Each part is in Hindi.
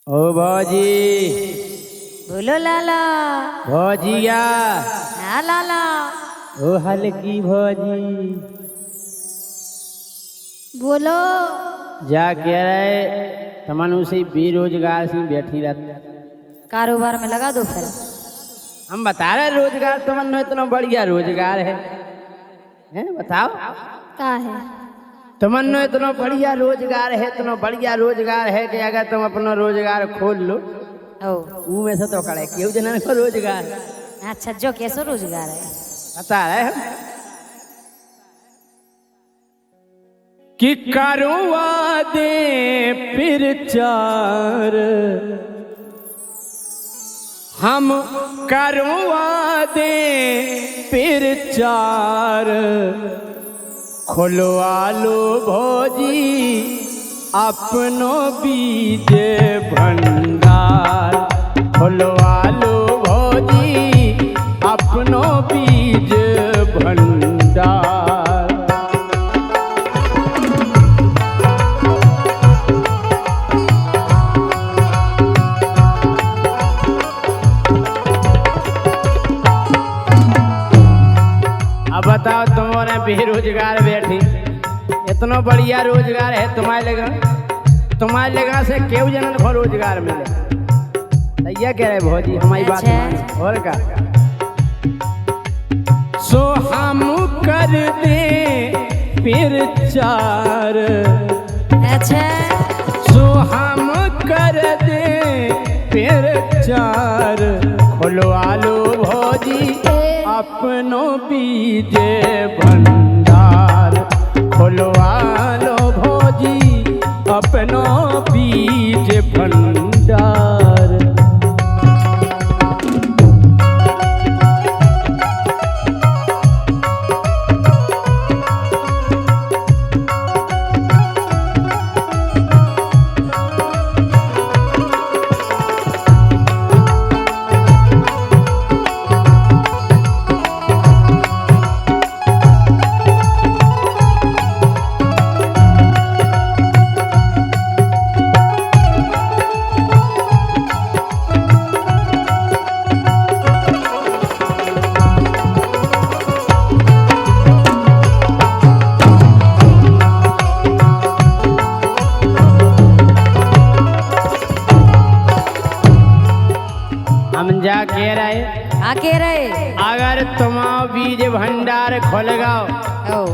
ओ भौजी। बोलो लाला। भौजिया। हाँ लाला। ओ हल्की भौजी। बोलो। जा कह रहे तमन उसे बेरोजगार से बैठी रहती। कारोबार में लगा दो फिर। हम बता रहे रोजगार तमन में इतना बढ़िया रोजगार है, बताओ का है? तमन में इतना बढ़िया रोजगार है, इतना बढ़िया रोजगार है कि अगर तुम अपना रोजगार खोल लो ओ में से तो करे क्यों जना को रोजगार। अच्छा, जो कैसो रोजगार है बता रहे हम कि करवा दे फिर चार, हम करवा दे फिर चार, खुलवा लो भौजी अपनो बीज भंडार, खुलवा लो भौजी अपनो बीज भंडार। अब बताओ तुम्हारे बेरोजगार बैठी, इतना बढ़िया रोजगार है तुम्हारे लगा से क्यों जनन को रोजगार मिले। सही कह रहे भौजी, हमारी बात मान। और का सो हम कर दे फिर चार, अच्छा सो हम कर दे फिर चार, खुलवा लो भौजी अपनो बीज भंडार, खुलवा लो भौजी अपनो बीज भंडार। हम जा कह रहे अगर तुम बीज भंडार खोल गाओ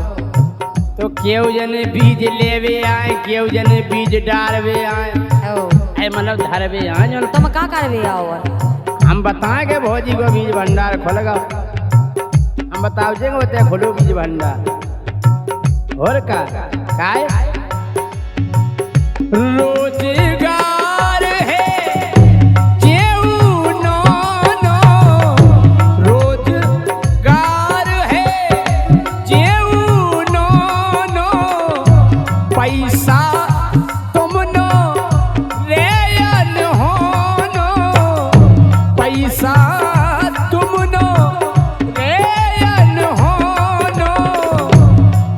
तो क्यों जने बीज लेवे आए, क्यों जने बीज डालवे आए, मतलब धरवे आए। तुम का करवे आओ? हम बताएंगे भौजी को बीज भंडार खोल गाओ, हम बताओ जे होते खोलो बीज भंडार। और का काय रोजगार है पैसा तुम नो रेयन हो नो, पैसा तुम नो रेयन हो नो।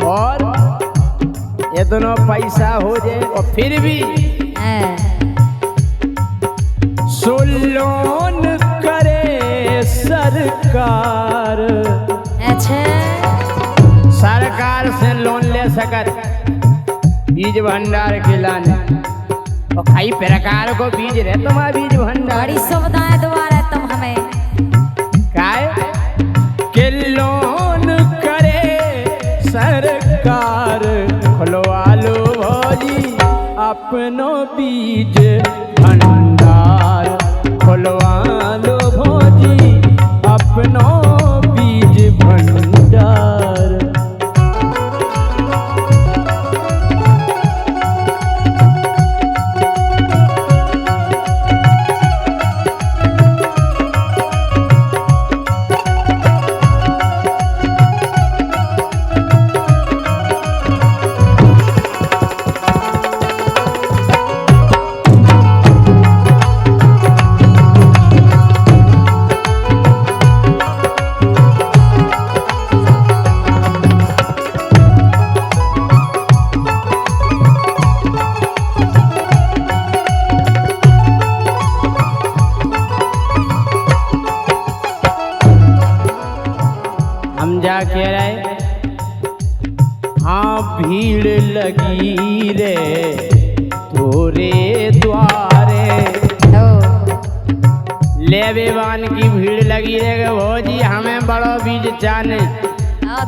और ये दोनों पैसा हो जाए और फिर भी लोन करे सरकार। अच्छा, सरकार से लोन ले सकत बीज भंडार के लाने और कई प्रकार को बीज रहे तुम्हारा बीज भंडार। बड़ी सुविधाएं दोबारा तुम हमें काय के लोन करे सरकार, खुलवा लो भौजी अपनो बीज भंडार, खुलवा लो भौजी अपनो बीज भंडार। कह रहे हाँ भीड़ लगी रे तोरे द्वारे। ओ लेवेवान की भीड़ लगी रे भौजी हमें बड़ो बीज जाने।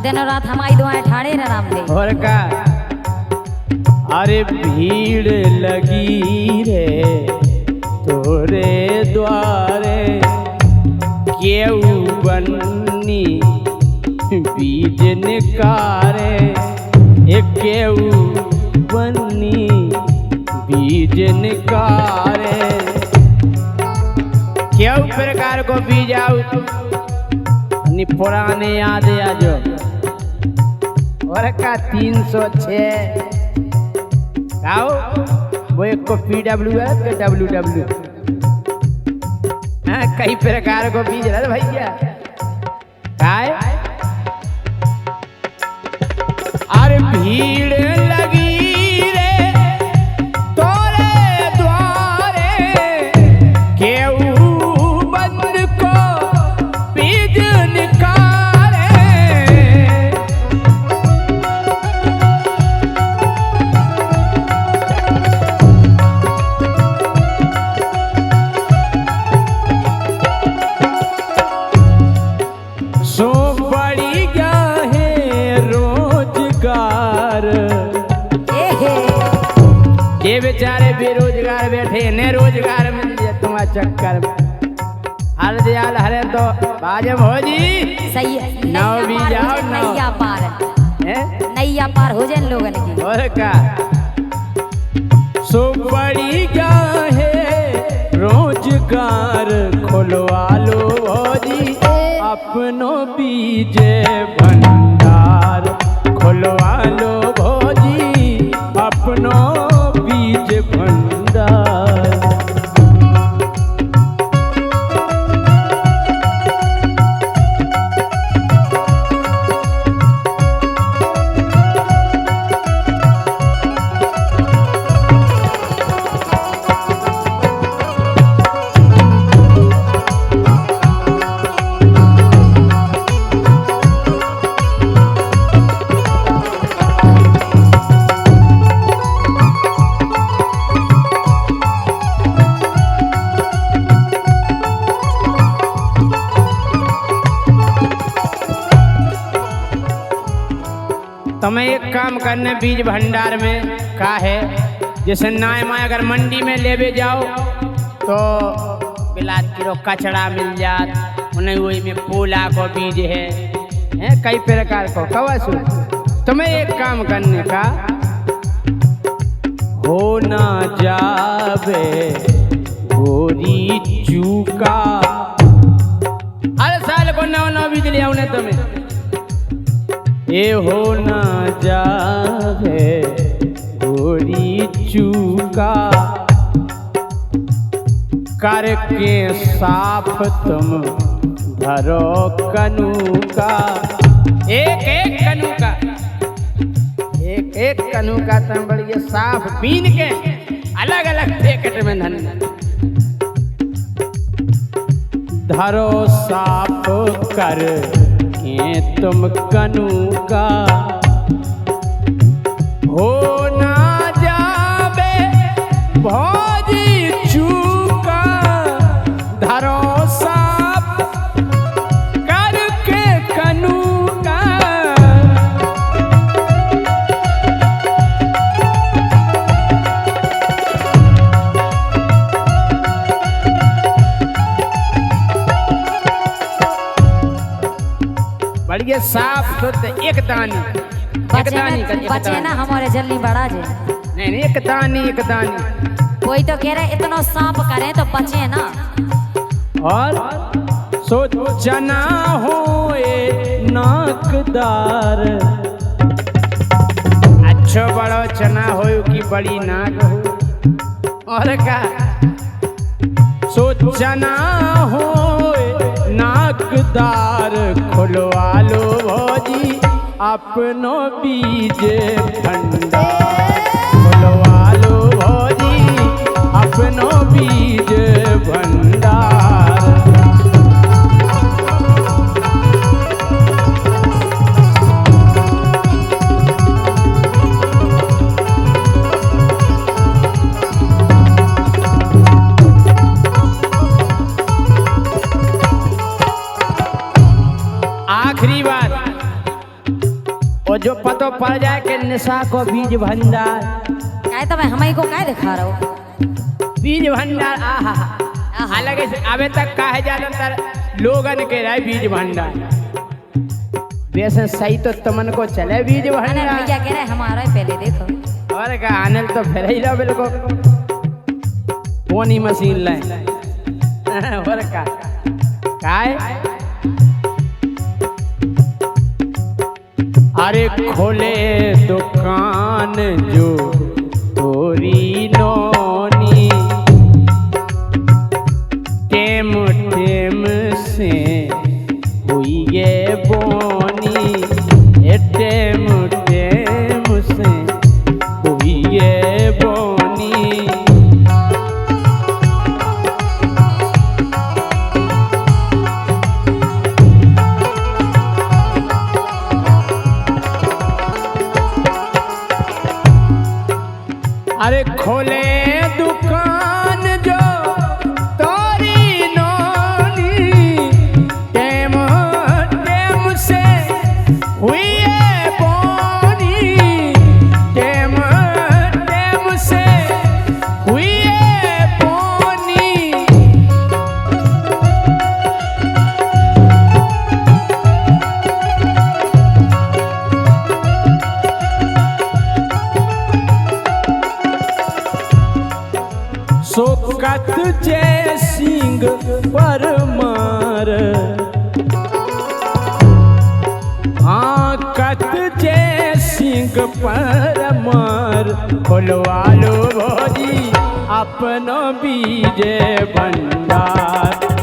दिन रात हमारी दुआएं ठाड़े न राम दे। और का अरे भीड़ लगी रे तोरे द्वारे केऊ बन्नी बीज निकारे। केऊ बन्नी बीज निकारे। केऊ प्रकार को बीज आउ पुराने याद आ जो और का 306 आओ वो एक को PWS के WW कई प्रकार को बीज है भैया काय। अरे भीड़ लगी रे तोरे द्वारे केऊ बंद को बीज निकारे। सो बड़ी क्या है रोजगार। ये बेचारे बेरोजगार बैठे ने रोजगार मिल जाए तुम्हारे चक्कर में। हर दयाल हरे तो बाजम हो जी सही है। नाव भी जाओ नैया पार है नैया पार हो जाए लोगन की। और का सो बड़ी क्या है रोजगार खुलवा लो भौजी अपनो बीज भंडार। खुलवा लो भौजी अपनो बीज भंडार। तुम्हें एक काम करने बीज भंडार में का है जैसे नाय माय अगर मंडी में लेवे जाओ तो बिलात किलो कचड़ा मिल जात उन्हें वही में पोला को बीज है कई प्रकार को कवसु। तुम्हें एक काम करने का हो ना जावे गोरी चूका। हर साल को नौ नौ बीज लिया उन्हें तुम्हें ये हो ना जावे गोरी चूका। करके साफ तुम धरो कनू का। एक एक कनू का एक एक कनू का तुम बढ़िया साफ बीन के अलग अलग पैकेट में धन धरो साफ कर तुम कनू का। हो ना जावे भौजी चूका धरो साफ करके कनू का। बढ़िया साफ शुद्ध एक दानी बचे ना हमारे जल्दी बढ़ा जे। नहीं एक दानी कोई तो कह रहे इतना साफ करें तो बचे ना। और सोचना हो नाकदार। अच्छो बड़ो चना हो कि बड़ी नाक हो। और का सोचना हो नाकदार खुलवा लो भौजी अपनो बीज भंडार। खुलवा लो भौजी अपनो बीज भंडार। जो पतो पड़ जाए कि निशा को बीज भंडार, काय तो मैं हमारी को काय दिखा रहा हूँ। बीज भंडार आहा। हालांकि अबे तक कहे ज्यादातर लोगन के रहे बीज भंडार, वैसे सही तो तुमन को चले बीज अनिल भंडार। भैया कह रहे हैं हमारा ही पहले देखो। और का अनिल तो फिर ही रहा बिल्कुल पोनी मशीन लाए। और का काय अरे खोले दुकान जो तोरी नोनी, टेम टेम से हुई ये बोनी, ए टेम टेम से हुई ये बोनी। अरे खोले दुकान जो तोरी नोनी, टेम टेम से हुई है बोनी, टेम टेम से हुई है बोनी। सोकत जय सिंह परमार, हाँ कत जय सिंह परमार, खोलवा लो भोजी अपनो बीज भंडार।